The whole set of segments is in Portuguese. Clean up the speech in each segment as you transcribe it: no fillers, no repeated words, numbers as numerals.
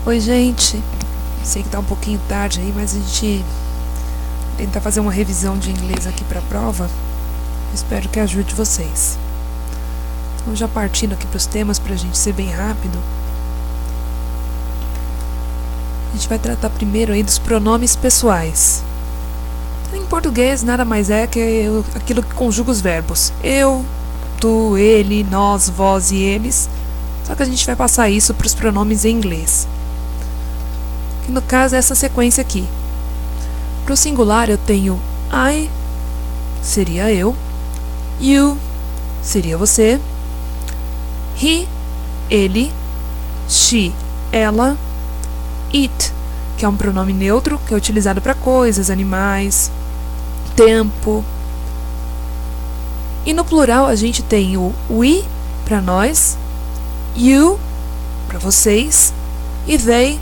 Oi, gente. Sei que tá um pouquinho tarde aí, mas a gente tenta fazer uma revisão de inglês aqui pra prova. Espero que ajude vocês. Então, já partindo aqui pros temas pra gente ser bem rápido. A gente vai tratar primeiro aí dos pronomes pessoais. Em português, nada mais é que aquilo que conjuga os verbos. Eu, tu, ele, nós, vós e eles. Só que a gente vai passar isso para os pronomes em inglês. Que no caso é essa sequência aqui. Para o singular eu tenho I, seria eu. You, seria você. He, ele. She, ela. It, que é um pronome neutro, que é utilizado para coisas, animais, tempo. E no plural a gente tem o we, para nós, you, para vocês, e they,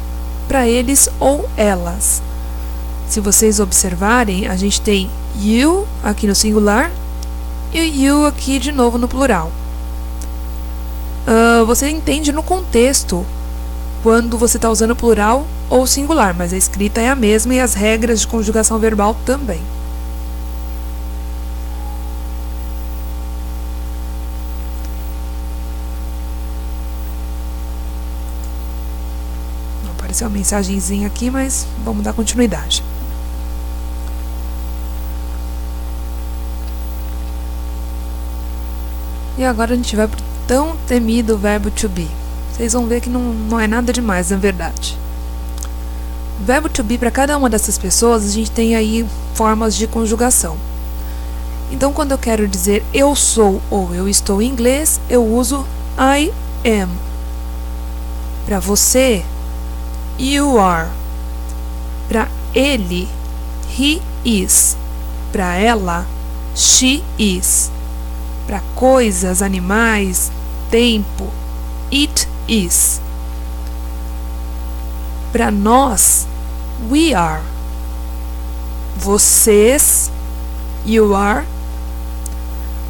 para eles ou elas. Se vocês observarem, a gente tem you aqui no singular e you aqui de novo no plural. Você entende no contexto quando você está usando plural ou singular, mas a escrita é a mesma e as regras de conjugação verbal também. Apareceu uma mensagenzinha aqui, mas vamos dar continuidade. E agora a gente vai para o tão temido verbo to be. Vocês vão ver que não é nada demais, na verdade. Verbo to be, para cada uma dessas pessoas, a gente tem aí formas de conjugação. Então, quando eu quero dizer eu sou ou eu estou em inglês, eu uso I am. Para você, you are. Para ele, he is. Para ela, she is. Para coisas, animais, tempo, it is. Para nós, we are. Vocês, you are.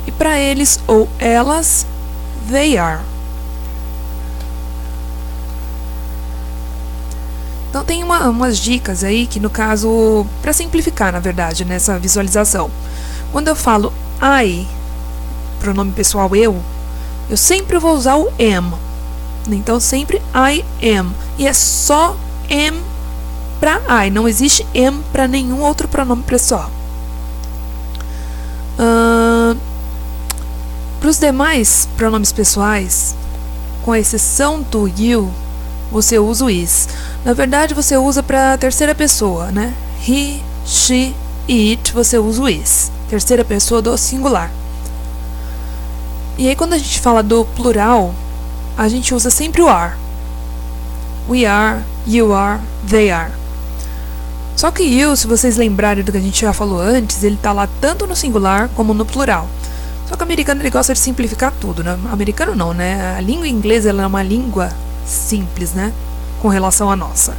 E para eles ou elas, they are. Então tem umas dicas aí que, no caso, para simplificar, na verdade, nessa visualização. Quando eu falo I, pronome pessoal eu sempre vou usar o am. Então sempre I am. E é só am para I. Não existe am para nenhum outro pronome pessoal. Para os demais pronomes pessoais, com exceção do you, você usa o is. Na verdade, você usa para a terceira pessoa, né? He, she e it, você usa o is. Terceira pessoa do singular. E aí, quando a gente fala do plural, a gente usa sempre o are. We are, you are, they are. Só que you, se vocês lembrarem do que a gente já falou antes, ele está lá tanto no singular como no plural. Só que o americano ele gosta de simplificar tudo, né? Americano não, né? A língua inglesa ela é uma língua simples, né? Com relação à nossa.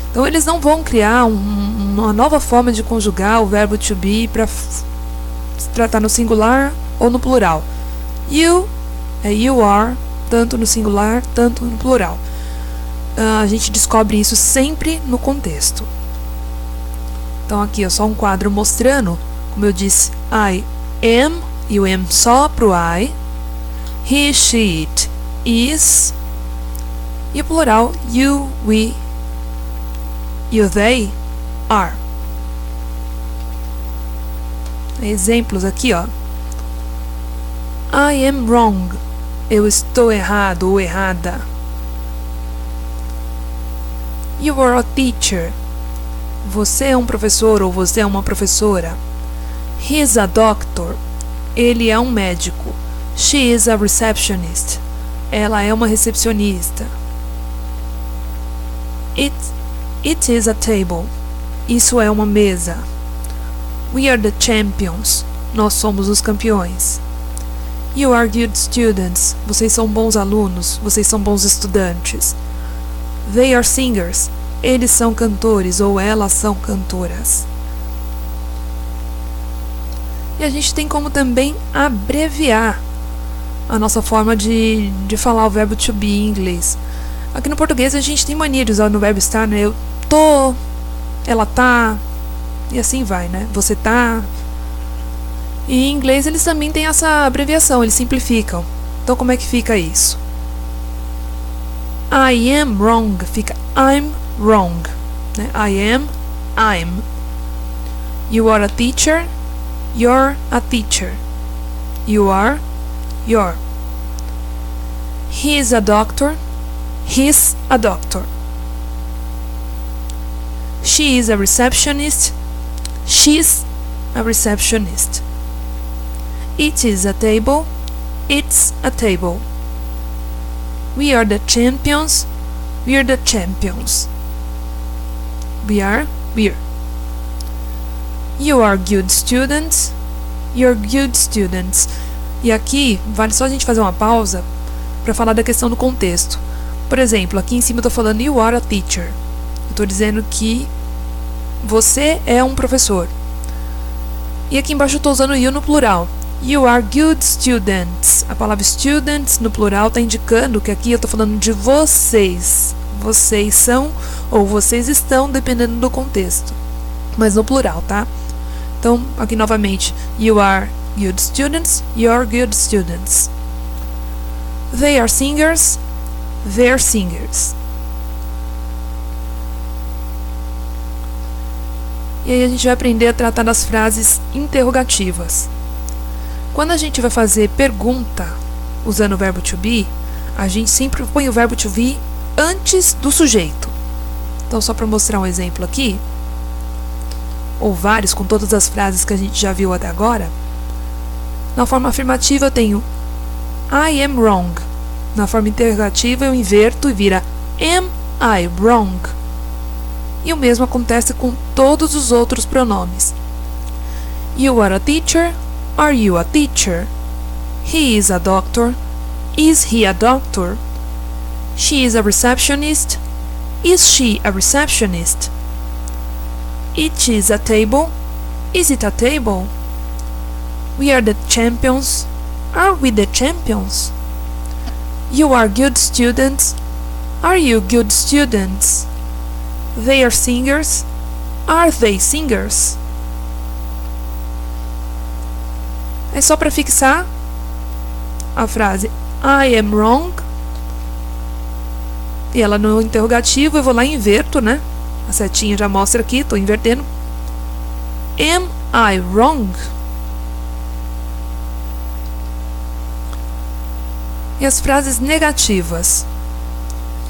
Então eles não vão criar uma nova forma de conjugar o verbo to be para se tratar no singular ou no plural. You é you are, tanto no singular, tanto no plural. A gente descobre isso sempre no contexto. Então aqui é só um quadro mostrando, como eu disse, I am, e o am só pro I. He, she, it is. E o plural, you, we, you, they, are. Exemplos aqui, ó. I am wrong. Eu estou errado ou errada. You are a teacher. Você é um professor ou você é uma professora. He is a doctor. Ele é um médico. She is a receptionist. Ela é uma recepcionista. It is a table. Isso é uma mesa. We are the champions. Nós somos os campeões. You are good students. Vocês são bons alunos. Vocês são bons estudantes. They are singers. Eles são cantores ou elas são cantoras. E a gente tem como também abreviar a nossa forma de falar o verbo to be em inglês. Aqui no português a gente tem mania de usar no verbo estar, né? Eu tô, ela tá, e assim vai, né? Você tá. E em inglês eles também têm essa abreviação, eles simplificam. Então como é que fica isso? I am wrong, fica I'm wrong, né? I am, I'm. You are a teacher, you're a teacher. You are, you're. He is a doctor, he's a doctor. She is a receptionist, she's a receptionist. It is a table, it's a table. We are the champions, we're the champions. We are, we're. You are good students, you're good students. E aqui, vale só a gente fazer uma pausa para falar da questão do contexto. Por exemplo, aqui em cima eu estou falando you are a teacher. Eu estou dizendo que você é um professor. E aqui embaixo eu estou usando you no plural. You are good students. A palavra students no plural está indicando que aqui eu estou falando de vocês. Vocês são ou vocês estão, dependendo do contexto. Mas no plural, tá? Então, aqui novamente. You are good students. You're good students. They are singers. They're singers. E aí a gente vai aprender a tratar das frases interrogativas. Quando a gente vai fazer pergunta usando o verbo to be, a gente sempre põe o verbo to be antes do sujeito. Então, só para mostrar um exemplo aqui, ou vários com todas as frases que a gente já viu até agora, na forma afirmativa eu tenho I am wrong. Na forma interrogativa eu inverto e vira am I wrong? E o mesmo acontece com todos os outros pronomes. You are a teacher. Are you a teacher? He is a doctor. Is he a doctor? She is a receptionist. Is she a receptionist? It is a table. Is it a table? We are the champions. Are we the champions? You are good students. Are you good students? They are singers. Are they singers? É só para fixar a frase I am wrong. E ela no interrogativo eu vou lá e inverto, né? A setinha já mostra aqui, estou invertendo. Am I wrong? E as frases negativas.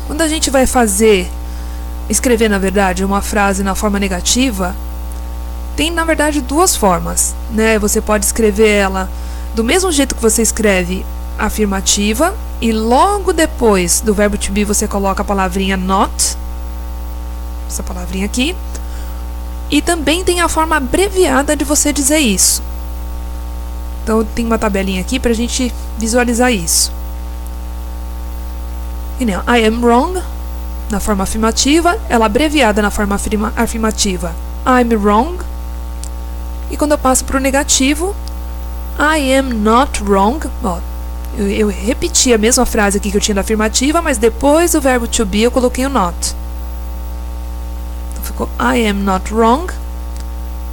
Quando a gente vai escrever, na verdade, uma frase na forma negativa, tem, na verdade, duas formas, né? Você pode escrever ela do mesmo jeito que você escreve afirmativa e logo depois do verbo to be você coloca a palavrinha not, essa palavrinha aqui, e também tem a forma abreviada de você dizer isso. Então, tem uma tabelinha aqui para a gente visualizar isso. I am wrong, na forma afirmativa, ela abreviada na forma afirmativa, I'm wrong. E quando eu passo para o negativo, I am not wrong. Ó, eu repeti a mesma frase aqui que eu tinha da afirmativa, mas depois do verbo to be eu coloquei o not. Então ficou I am not wrong.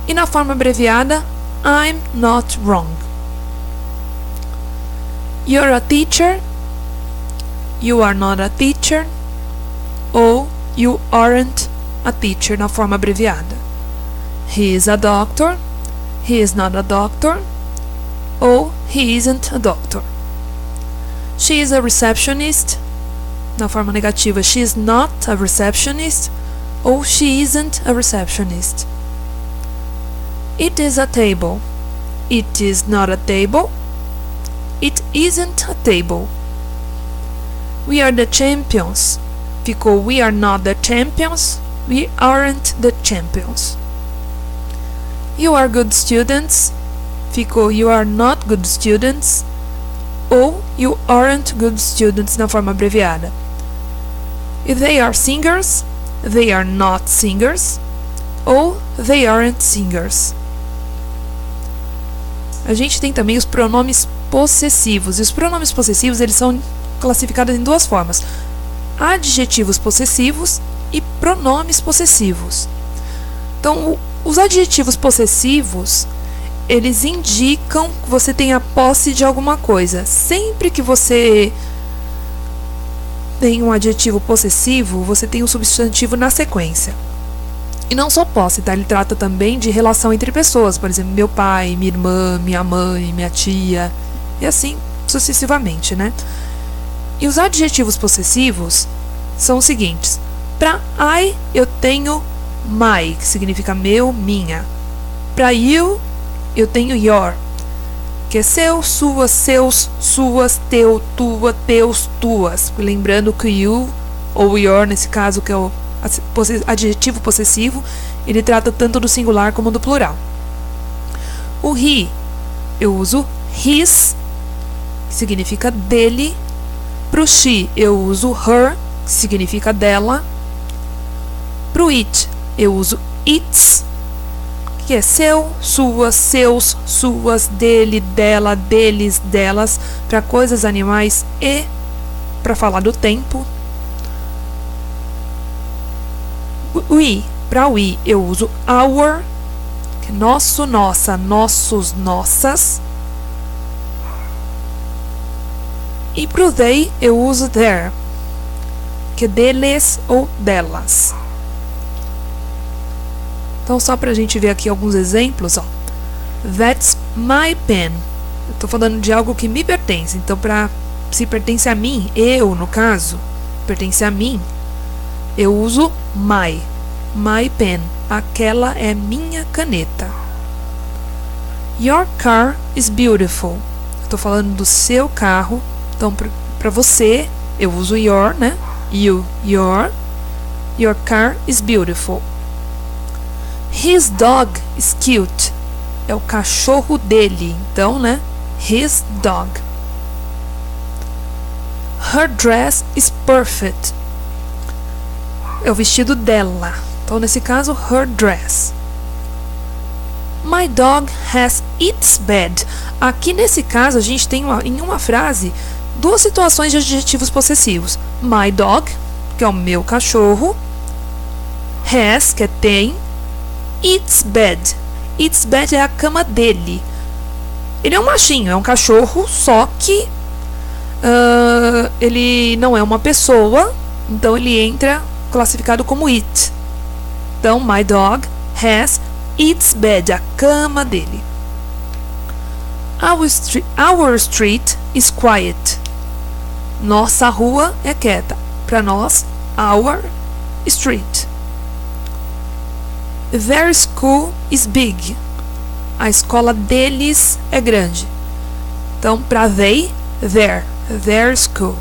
E na forma abreviada, I'm not wrong. You're a teacher. You are not a teacher. Ou you aren't a teacher na forma abreviada. He is a doctor. He is not a doctor. Ou he isn't a doctor. She is a receptionist. Na forma negativa, she is not a receptionist. Ou she isn't a receptionist. It is a table. It is not a table. It isn't a table. We are the champions. Ficou we are not the champions. We aren't the champions. You are good students. Ficou you are not good students. Ou you aren't good students na forma abreviada. If they are singers, they are not singers. Ou they aren't singers. A gente tem também os pronomes possessivos. E os pronomes possessivos eles são classificados em duas formas. adjetivos possessivos e pronomes possessivos. Então, os adjetivos possessivos, eles indicam que você tem a posse de alguma coisa. Sempre que você tem um adjetivo possessivo, você tem um substantivo na sequência. E não só posse, tá? Ele trata também de relação entre pessoas, por exemplo, meu pai, minha irmã, minha mãe, minha tia, e assim sucessivamente, né? E os adjetivos possessivos são os seguintes. Para I, eu tenho my, que significa meu, minha. Para you, eu tenho your, que é seu, sua, seus, suas, teu, tua, teus, tuas. Lembrando que you, ou your, nesse caso, que é o adjetivo possessivo, ele trata tanto do singular como do plural. O he, eu uso his, que significa dele. Pro she, eu uso her, que significa dela. Pro it, eu uso its, que é seu, sua, seus, suas, dele, dela, deles, delas, para coisas, animais e para falar do tempo. We, para we, eu uso our, que é nosso, nossa, nossos, nossas. E pro they, eu uso their, que é deles ou delas. Então, só pra gente ver aqui alguns exemplos, ó. That's my pen. Eu tô falando de algo que me pertence. Então, se pertence a mim, eu, no caso, pertence a mim, eu uso my. My pen. Aquela é minha caneta. Your car is beautiful. Eu tô falando do seu carro. Então, pra você, eu uso your, né? You, your. Your car is beautiful. His dog is cute. É o cachorro dele. Então, né? His dog. Her dress is perfect. É o vestido dela. Então, nesse caso, her dress. My dog has its bed. Aqui, nesse caso, a gente tem em uma frase duas situações de adjetivos possessivos. My dog, que é o meu cachorro. Has, que é tem. Its bed. Its bed é a cama dele. Ele é um machinho, é um cachorro, só que ele não é uma pessoa, então ele entra classificado como it. Então, my dog has its bed, a cama dele. Our street is quiet. Nossa rua é quieta. Para nós, our street. Their school is big. A escola deles é grande. Então, para they, their school.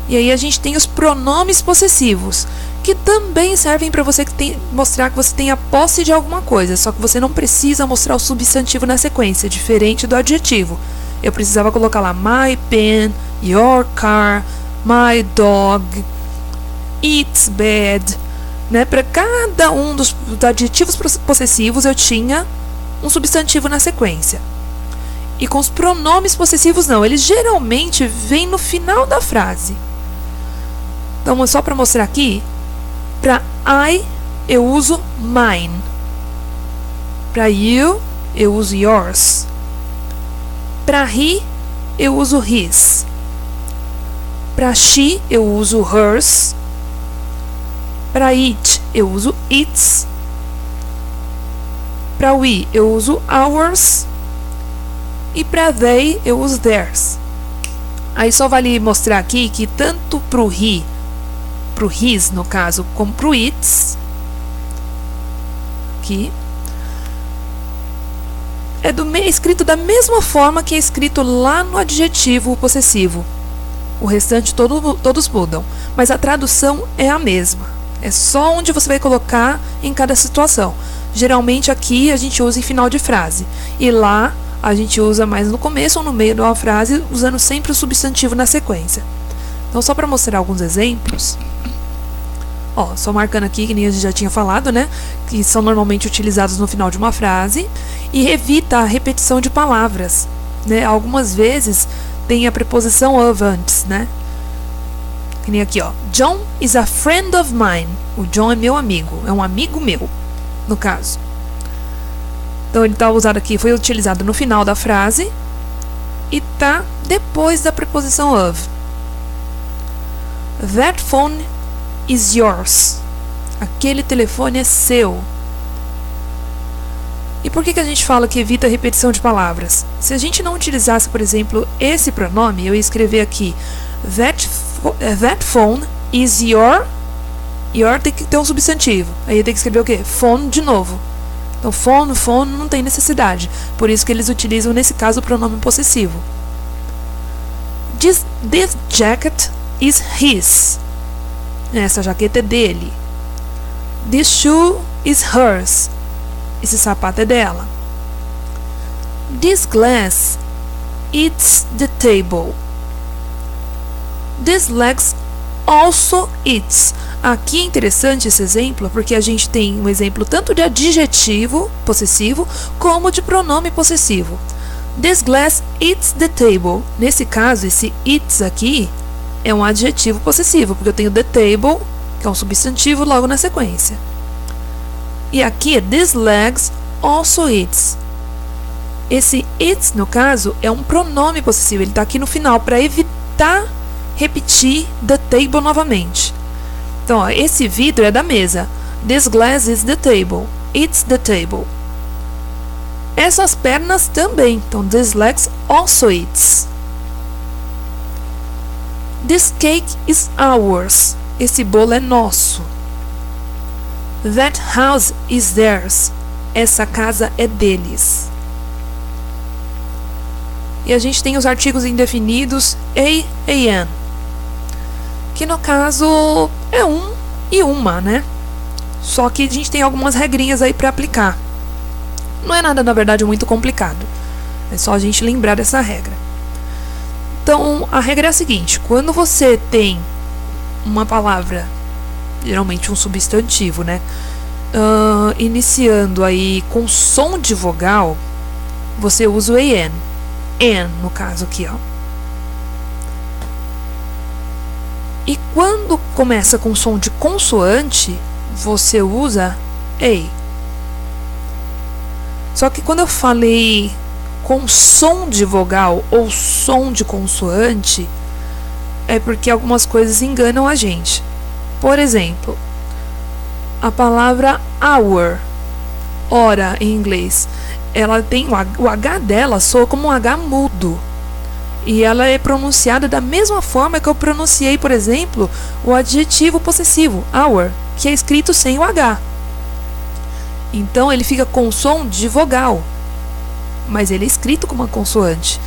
E aí a gente tem os pronomes possessivos, que também servem para você mostrar que você tem a posse de alguma coisa, só que você não precisa mostrar o substantivo na sequência, diferente do adjetivo. Eu precisava colocar lá my pen, your car, my dog, its bed, né? Para cada um dos adjetivos possessivos eu tinha um substantivo na sequência. E com os pronomes possessivos não, eles geralmente vêm no final da frase. Então, só para mostrar aqui, para I eu uso mine. Para you eu uso yours. Para he eu uso his. Para she eu uso hers. Para it eu uso its. Para we eu uso ours. E para they eu uso theirs. Aí só vale mostrar aqui que tanto pro he, pro his no caso, como pro its, aqui, é escrito da mesma forma que é escrito lá no adjetivo possessivo. O restante todos mudam, mas a tradução é a mesma. É só onde você vai colocar em cada situação. Geralmente aqui a gente usa em final de frase, e lá a gente usa mais no começo ou no meio de uma frase, usando sempre o substantivo na sequência. Então, só para mostrar alguns exemplos, ó, só marcando aqui, que nem a gente já tinha falado, né, que são normalmente utilizados no final de uma frase, e evita a repetição de palavras, né, algumas vezes tem a preposição of antes, né, Que nem aqui, ó. John is a friend of mine. O John é meu amigo. É um amigo meu, no caso. Então ele tá usado aqui, foi utilizado no final da frase e tá depois da preposição of. That phone is yours. Aquele telefone é seu. E por que a gente fala que evita a repetição de palavras? Se a gente não utilizasse, por exemplo, esse pronome, eu ia escrever aqui that phone is your. Your tem que ter um substantivo. Aí tem que escrever o quê? Phone de novo. Então phone não tem necessidade. Por isso que eles utilizam nesse caso o pronome possessivo. This jacket is his. Essa jaqueta é dele. This shoe is hers. Esse sapato é dela. This glass eats the table. These legs also eats. Aqui é interessante esse exemplo porque a gente tem um exemplo tanto de adjetivo possessivo como de pronome possessivo. This glass eats the table. Nesse caso, esse eats aqui é um adjetivo possessivo, porque eu tenho the table, que é um substantivo, logo na sequência. E aqui, these legs also eats. Esse eats, no caso, é um pronome possessivo. Ele está aqui no final para evitar repetir the table novamente. Então, ó, esse vidro é da mesa. This glass is the table. It's the table. Essas pernas também. Então, these legs also eats. This cake is ours. Esse bolo é nosso. That house is theirs. Essa casa é deles. E a gente tem os artigos indefinidos an, que no caso é um e uma, né? Só que a gente tem algumas regrinhas aí para aplicar. Não é nada, na verdade, muito complicado. É só a gente lembrar dessa regra. Então, a regra é a seguinte: quando você tem uma palavra, geralmente um substantivo, né? Iniciando aí com som de vogal, você usa o an. An, no caso aqui, ó. E quando começa com som de consoante, você usa a. Só que quando eu falei com som de vogal ou som de consoante, é porque algumas coisas enganam a gente. Por exemplo, a palavra hour, hora em inglês, ela tem o H dela soa como um H mudo. E ela é pronunciada da mesma forma que eu pronunciei, por exemplo, o adjetivo possessivo, hour, que é escrito sem o H. Então ele fica com som de vogal, mas ele é escrito com uma consoante.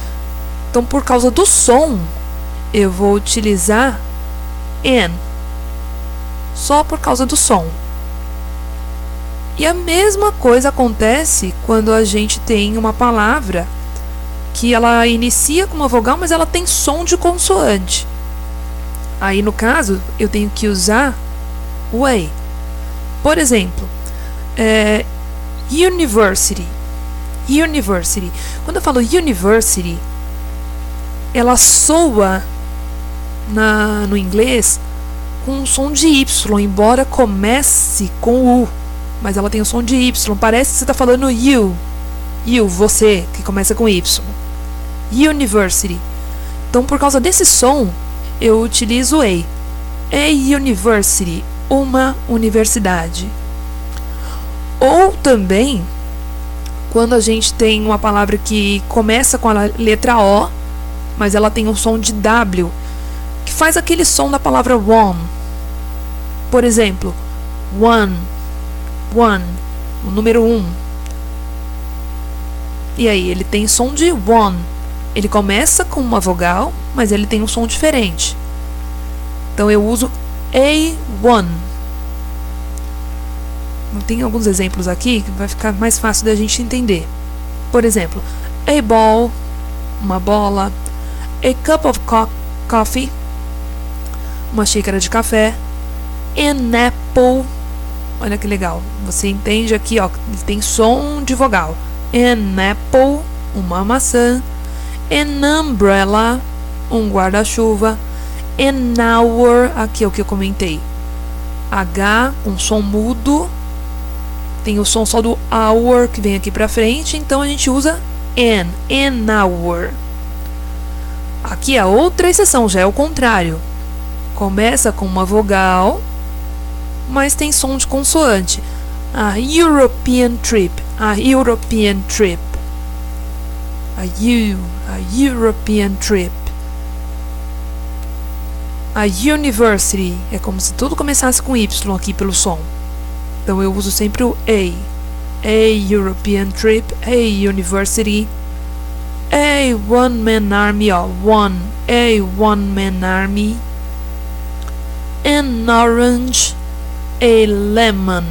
Então, por causa do som, eu vou utilizar an, só por causa do som. E a mesma coisa acontece quando a gente tem uma palavra que ela inicia com uma vogal, mas ela tem som de consoante. Aí, no caso, eu tenho que usar o a. Por exemplo, university. University. Quando eu falo university, ela soa no inglês com um som de Y, embora comece com U. Mas ela tem o som de Y. Parece que você está falando you. You, você, que começa com Y. University. Então, por causa desse som, eu utilizo a. A university, uma universidade. Ou também, quando a gente tem uma palavra que começa com a letra O, mas ela tem um som de W, que faz aquele som da palavra one. Por exemplo, one, o número 1. E aí, ele tem som de one. Ele começa com uma vogal, mas ele tem um som diferente. Então, eu uso A1. Tem alguns exemplos aqui que vai ficar mais fácil da gente entender. Por exemplo, a ball, uma bola. A cup of coffee, uma xícara de café. An apple. Olha que legal. Você entende aqui, ó, tem som de vogal. An apple, uma maçã. An umbrella, um guarda-chuva. an hour, aqui é o que eu comentei. H com som mudo. Tem o som só do hour que vem aqui pra frente, então a gente usa an hour. Aqui a outra exceção, já é o contrário. Começa com uma vogal, mas tem som de consoante. A European trip, a European trip. A European trip. A university, é como se tudo começasse com Y aqui pelo som. Então eu uso sempre o a European trip, a university, a one-man army, ó, a one-man army, an orange, a lemon.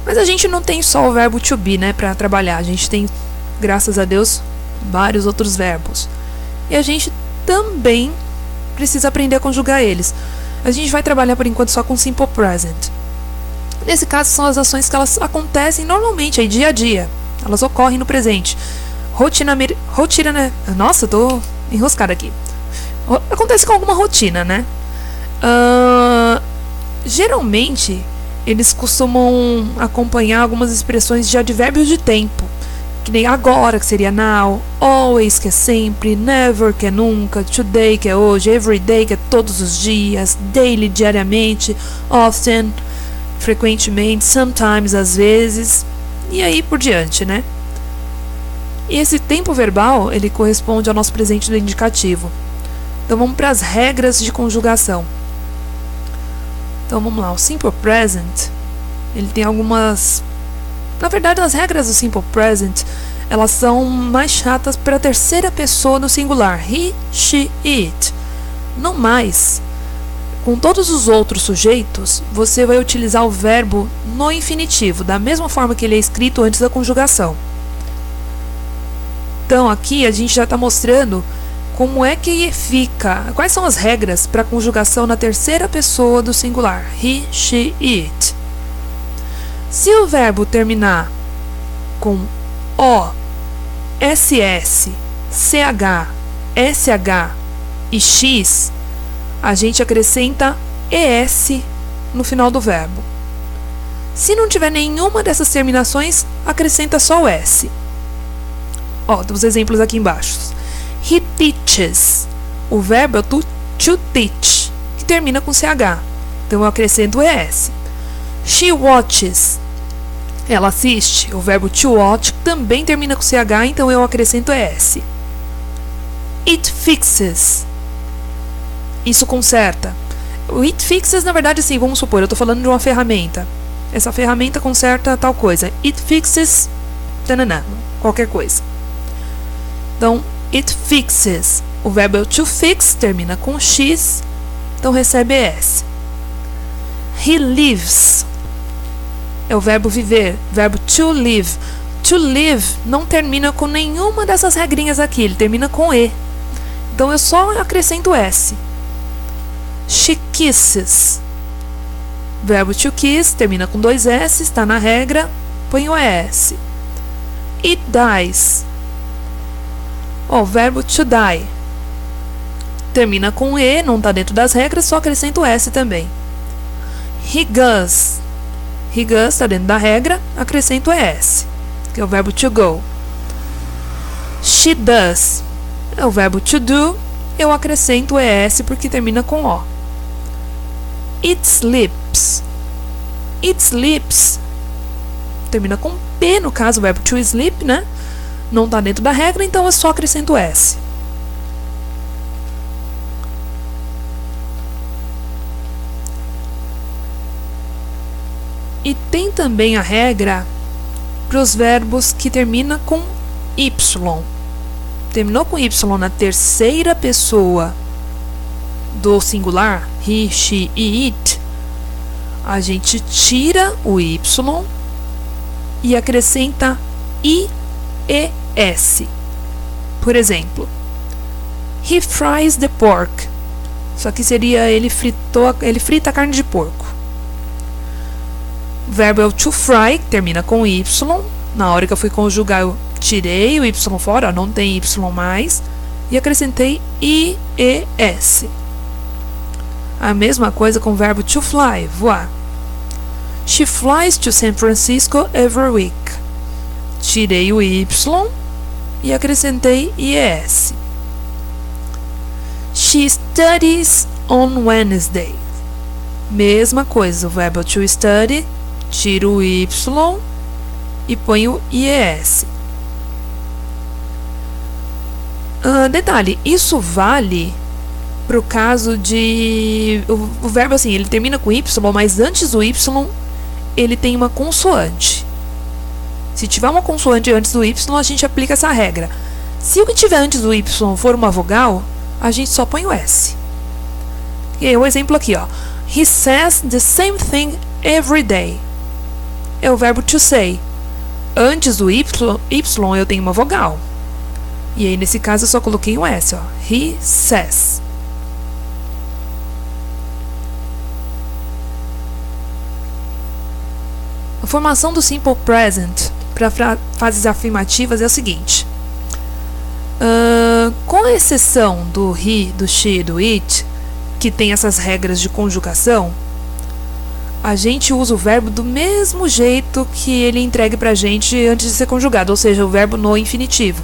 Mas a gente não tem só o verbo to be, né, para trabalhar. A gente tem, graças a Deus, vários outros verbos. E a gente também precisa aprender a conjugar eles. A gente vai trabalhar por enquanto só com simple present. Nesse caso são as ações que elas acontecem normalmente aí dia a dia. Elas ocorrem no presente. Rotina, né? Nossa, eu tô enroscada aqui. Acontece com alguma rotina, né? Geralmente eles costumam acompanhar algumas expressões de advérbios de tempo. Que nem agora, que seria now, always, que é sempre, never, que é nunca, today, que é hoje, everyday, que é todos os dias, daily, diariamente, often, frequentemente, sometimes, às vezes, e aí por diante, né? E esse tempo verbal, ele corresponde ao nosso presente do indicativo. Então vamos para as regras de conjugação. Então vamos lá, o simple present, ele tem algumas... Na verdade, as regras do simple present, elas são mais chatas para a terceira pessoa no singular. He, she, it. Não mais. Com todos os outros sujeitos, você vai utilizar o verbo no infinitivo, da mesma forma que ele é escrito antes da conjugação. Então, aqui a gente já está mostrando como é que fica, quais são as regras para a conjugação na terceira pessoa do singular. He, she, it. Se o verbo terminar com O, SS, CH, SH e X, a gente acrescenta ES no final do verbo. Se não tiver nenhuma dessas terminações, acrescenta só o S. Ó, os exemplos aqui embaixo. He teaches. O verbo é o to teach, que termina com CH. Então eu acrescento o ES. She watches. Ela assiste. O verbo to watch também termina com CH, então eu acrescento ES. It fixes. Isso conserta. O it fixes, na verdade, sim, vamos supor, eu estou falando de uma ferramenta. Essa ferramenta conserta tal coisa. It fixes, tanana, qualquer coisa. Então, it fixes. O verbo é o to fix, termina com X, então recebe ES. He lives. É o verbo viver, verbo to live. To live não termina com nenhuma dessas regrinhas aqui, ele termina com E. Então eu só acrescento S. She kisses. Verbo to kiss termina com 2 S, está na regra, põe o ES. It dies. O verbo to die termina com E, não está dentro das regras, só acrescento o S também. He goes. He goes está dentro da regra, acrescento o ES, que é o verbo to go. She does. É o verbo to do, eu acrescento o ES porque termina com O. It sleeps. It sleeps termina com P, no caso o verbo to sleep, né? Não está dentro da regra, então eu só acrescento o S. E tem também a regra para os verbos que terminam com Y. Terminou com Y na terceira pessoa do singular, he, she e it, a gente tira o Y e acrescenta IES. Por exemplo, he fries the pork. Só que seria ele frita a carne de porco. O verbo é o to fry, que termina com Y. Na hora que eu fui conjugar, eu tirei o Y fora, ó, não tem Y mais, e acrescentei IES. A mesma coisa com o verbo to fly, voar. She flies to San Francisco every week. Tirei o Y e acrescentei IES. She studies on Wednesday. Mesma coisa, o verbo to study, tiro o Y e ponho IES. Detalhe, isso vale para o caso de... O verbo assim, ele termina com Y, mas antes do Y ele tem uma consoante. Se tiver uma consoante antes do Y, a gente aplica essa regra. Se o que tiver antes do Y for uma vogal, a gente só põe o S. E aí, um exemplo aqui, ó. He says the same thing every day. É o verbo to say. Antes do Y eu tenho uma vogal. E aí, nesse caso, eu só coloquei um S, ó. He says. A formação do simple present para frases afirmativas é o seguinte. Com exceção do he, do she e do it, que tem essas regras de conjugação, a gente usa o verbo do mesmo jeito que ele entregue pra gente antes de ser conjugado, ou seja, o verbo no infinitivo.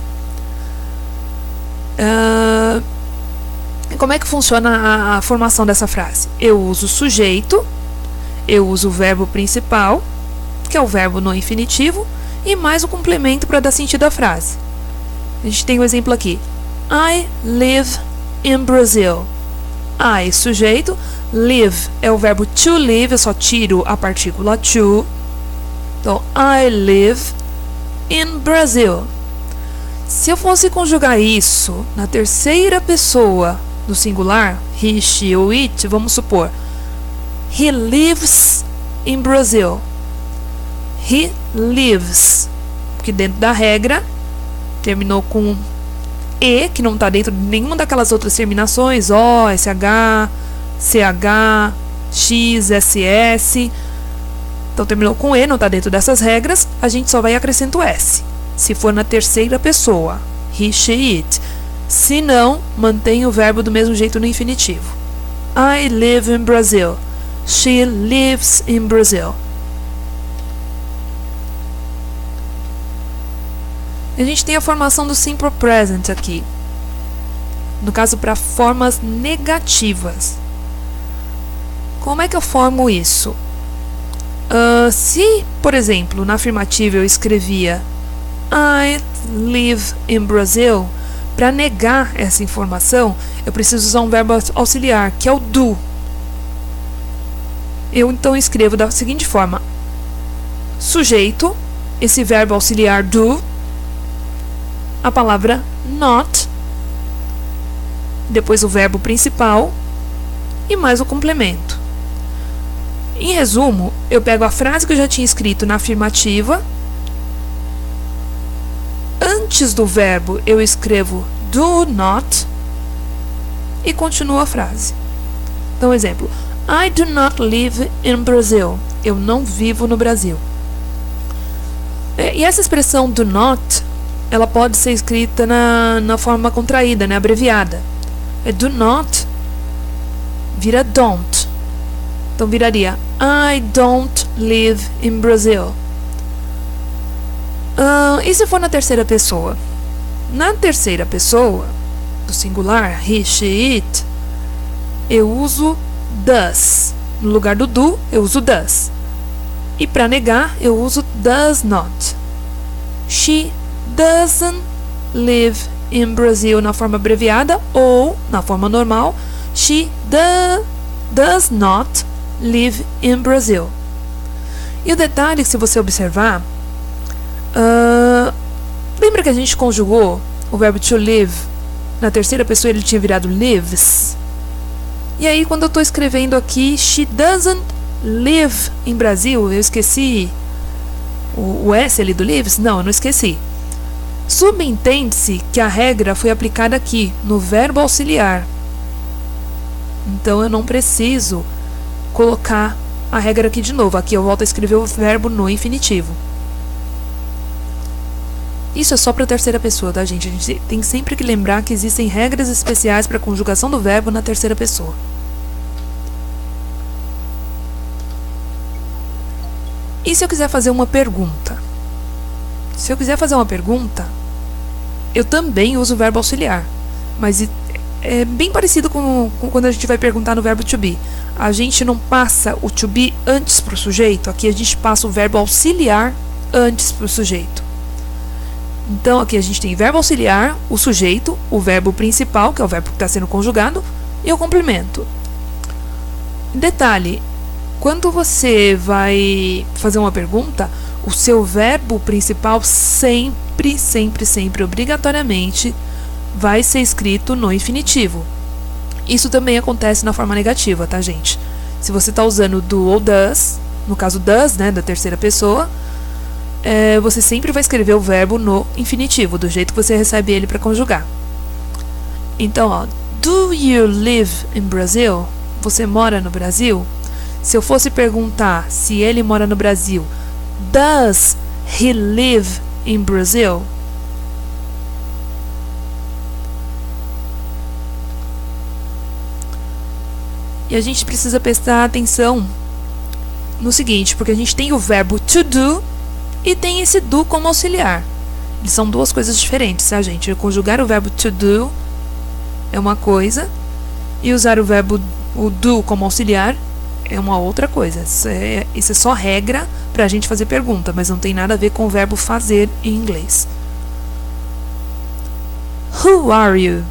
Como é que funciona a formação dessa frase? Eu uso o sujeito, eu uso o verbo principal, que é o verbo no infinitivo, e mais o complemento para dar sentido à frase. A gente tem um exemplo aqui. I live in Brazil. I, sujeito. Live é o verbo to live, eu só tiro a partícula to. Então, I live in Brazil. Se eu fosse conjugar isso na terceira pessoa do singular, he, she ou it, vamos supor, he lives in Brazil. He lives, porque dentro da regra terminou com E, que não está dentro de nenhuma daquelas outras terminações, O, SH, CH, X, SS. Então terminou com E, não está dentro dessas regras, a gente só vai acrescentar o S. Se for na terceira pessoa, he, she, it. Se não, mantém o verbo do mesmo jeito no infinitivo. I live in Brazil. She lives in Brazil. A gente tem a formação do simple present aqui. No caso, para formas negativas. Como é que eu formo isso? Se, por exemplo, na afirmativa eu escrevia I live in Brazil, para negar essa informação, eu preciso usar um verbo auxiliar, que é o do. Eu então escrevo da seguinte forma: sujeito, esse verbo auxiliar do, a palavra not, depois o verbo principal e mais o complemento. Em resumo, eu pego a frase que eu já tinha escrito na afirmativa, antes do verbo eu escrevo do not e continuo a frase. Então, exemplo: I do not live in Brazil. Eu não vivo no Brasil. E essa expressão do not, ela pode ser escrita na forma contraída, né, abreviada. Do not vira don't. Então viraria I don't live in Brazil. E se for na terceira pessoa? Na terceira pessoa, do singular, he, she, it, eu uso does. No lugar do do, eu uso does. E para negar, eu uso does not. She doesn't live in Brazil na forma abreviada, ou na forma normal, she does not live in Brazil. E o detalhe, se você observar, lembra que a gente conjugou o verbo to live na terceira pessoa, ele tinha virado lives? E aí, quando eu estou escrevendo aqui she doesn't live in Brazil, eu esqueci o S ali do lives? Não, eu não esqueci. Subentende-se que a regra foi aplicada aqui, no verbo auxiliar. Então eu não preciso colocar a regra aqui de novo. Aqui eu volto a escrever o verbo no infinitivo. Isso é só para a terceira pessoa, tá, gente? A gente tem sempre que lembrar que existem regras especiais para a conjugação do verbo na terceira pessoa. E se eu quiser fazer uma pergunta? Se eu quiser fazer uma pergunta, eu também uso o verbo auxiliar. Mas é bem parecido com quando a gente vai perguntar no verbo to be. A gente não passa o to be antes para o sujeito. Aqui a gente passa o verbo auxiliar antes para o sujeito. Então aqui a gente tem verbo auxiliar, o sujeito, o verbo principal, que é o verbo que está sendo conjugado, e o complemento. Detalhe, quando você vai fazer uma pergunta, o seu verbo principal sempre, obrigatoriamente, vai ser escrito no infinitivo. Isso também acontece na forma negativa, tá, gente? Se você está usando do ou does, no caso does, né, da terceira pessoa, você sempre vai escrever o verbo no infinitivo, do jeito que você recebe ele para conjugar. Então, ó, do you live in Brazil? Você mora no Brasil? Se eu fosse perguntar se ele mora no Brasil, does he live in Brazil? E a gente precisa prestar atenção no seguinte, porque a gente tem o verbo to do e tem esse do como auxiliar. Eles são duas coisas diferentes, tá, gente? Conjugar o verbo to do é uma coisa e usar o verbo o do como auxiliar é uma outra coisa. Isso é só regra pra gente fazer pergunta, mas não tem nada a ver com o verbo fazer em inglês. Who are you?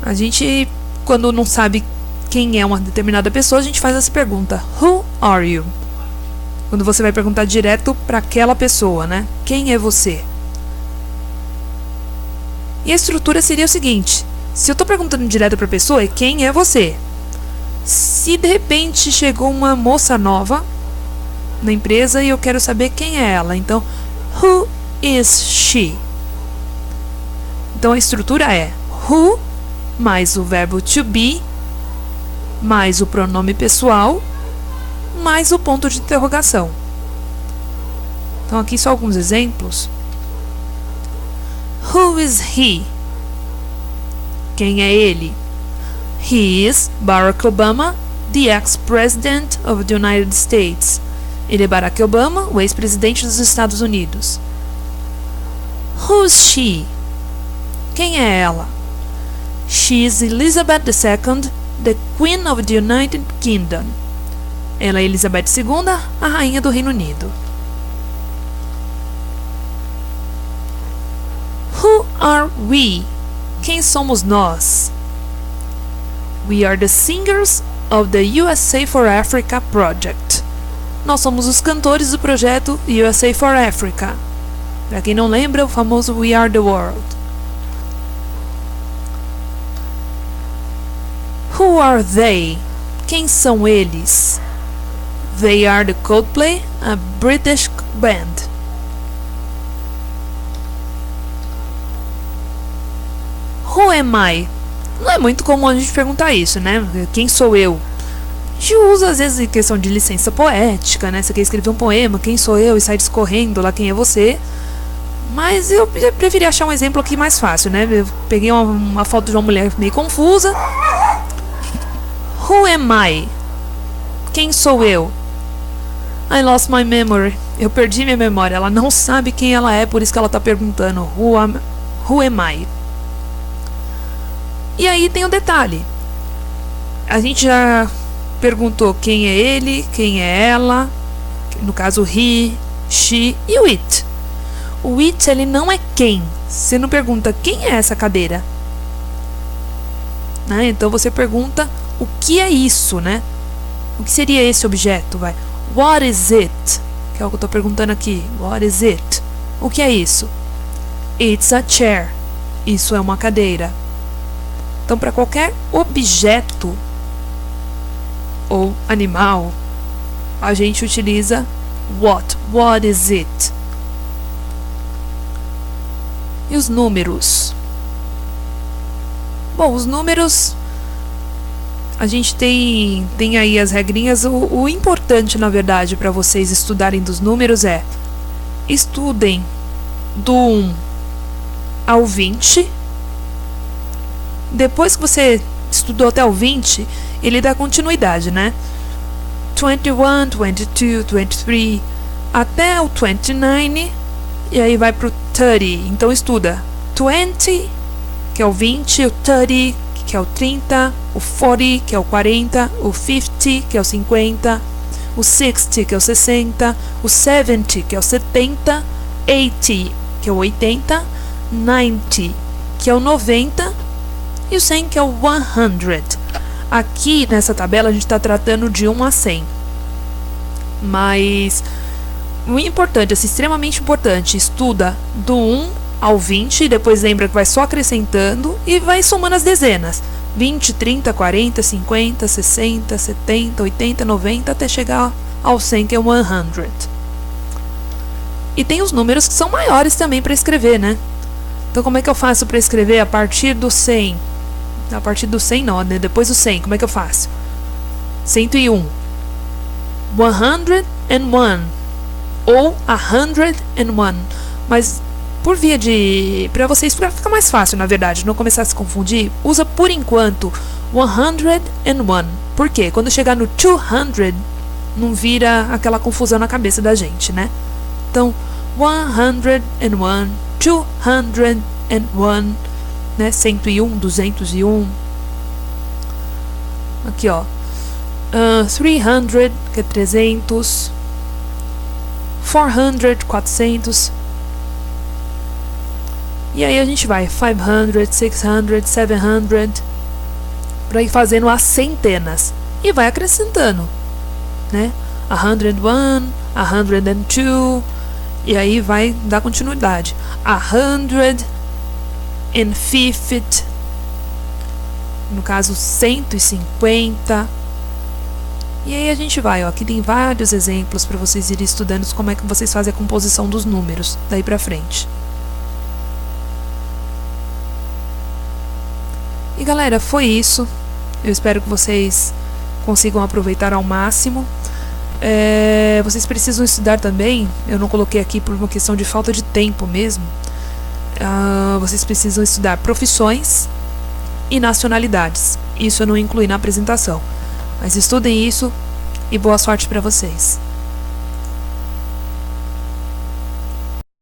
A gente, quando não sabe quem é uma determinada pessoa, a gente faz essa pergunta. Who are you? Quando você vai perguntar direto para aquela pessoa, né? Quem é você? E a estrutura seria o seguinte. Se eu estou perguntando direto para a pessoa, quem é você? Se de repente chegou uma moça nova na empresa e eu quero saber quem é ela, então, who is she? Então a estrutura é who mais o verbo to be mais o pronome pessoal mais o ponto de interrogação. Então aqui só alguns exemplos. Who is he? Quem é ele? He is Barack Obama, the ex-president of the United States. Ele é Barack Obama, o ex-presidente dos Estados Unidos. Who's she? Quem é ela? She is Elizabeth II, the Queen of the United Kingdom. Ela é Elizabeth II, a rainha do Reino Unido. Who are we? Quem somos nós? We are the singers of the USA for Africa project. Nós somos os cantores do projeto USA for Africa. Para quem não lembra, o famoso We Are the World. Who are they? Quem são eles? They are the Coldplay, a British band. Who am I? Não é muito comum a gente perguntar isso, né? Quem sou eu? A gente usa às vezes em questão de licença poética, né? Você quer escrever um poema, quem sou eu? E sai discorrendo lá quem é você. Mas eu preferi achar um exemplo aqui mais fácil, né? Eu peguei uma foto de uma mulher meio confusa. Who am I? Quem sou eu? I lost my memory. Eu perdi minha memória. Ela não sabe quem ela é, por isso que ela está perguntando. Who am I? E aí tem um detalhe. A gente já perguntou quem é ele, quem é ela. No caso, he, she e o it. O it, ele não é quem. Você não pergunta quem é essa cadeira, né? Então você pergunta o que é isso, né? O que seria esse objeto, vai? What is it? Que é o que eu estou perguntando aqui. What is it? O que é isso? It's a chair. Isso é uma cadeira. Então, para qualquer objeto ou animal, a gente utiliza what. What is it? E os números? Bom, os números, a gente tem aí as regrinhas. O importante, na verdade, para vocês estudarem dos números é estudem do 1 ao 20. Depois que você estudou até o 20, ele dá continuidade, né? 21, 22, 23, até o 29, e aí vai pro 30. Então estuda 20, que é o 20, o 30, que é o 30, o 40, que é o 40, o 50, que é o 50, o 60, que é o 60, o 70, que é o 70, 80, que é o 80, 90, que é o 90, e o 100, que é o 100. Aqui nessa tabela a gente está tratando de 1 a 100. Mas o importante, assim, extremamente importante, estuda do 1 ao 20, e depois lembra que vai só acrescentando e vai somando as dezenas. 20, 30, 40, 50, 60, 70, 80, 90, até chegar ao 100, que é o 100. E tem os números que são maiores também para escrever, né? Então como é que eu faço para escrever a partir do 100? A partir do 100 não, né? Depois do 100, como é que eu faço? 101. 101. Ou 101. Mas por via de... para vocês fica mais fácil, na verdade, não começar a se confundir, usa por enquanto 101. Por quê? Quando chegar no 200, não vira aquela confusão na cabeça da gente, né? Então, 101, 201, né? 101, 201. Aqui, ó. 300, que é 300. 400, 400. E aí a gente vai 500, 600, 700, para ir fazendo as centenas. E vai acrescentando, né? 101, 102, e aí vai dar continuidade. 150, no caso 150. E aí a gente vai, ó, aqui tem vários exemplos para vocês irem estudando como é que vocês fazem a composição dos números daí pra frente. E galera, foi isso. Eu espero que vocês consigam aproveitar ao máximo. Vocês precisam estudar também. Eu não coloquei aqui por uma questão de falta de tempo mesmo. Vocês precisam estudar profissões e nacionalidades. Isso eu não incluí na apresentação. Mas estudem isso e boa sorte para vocês.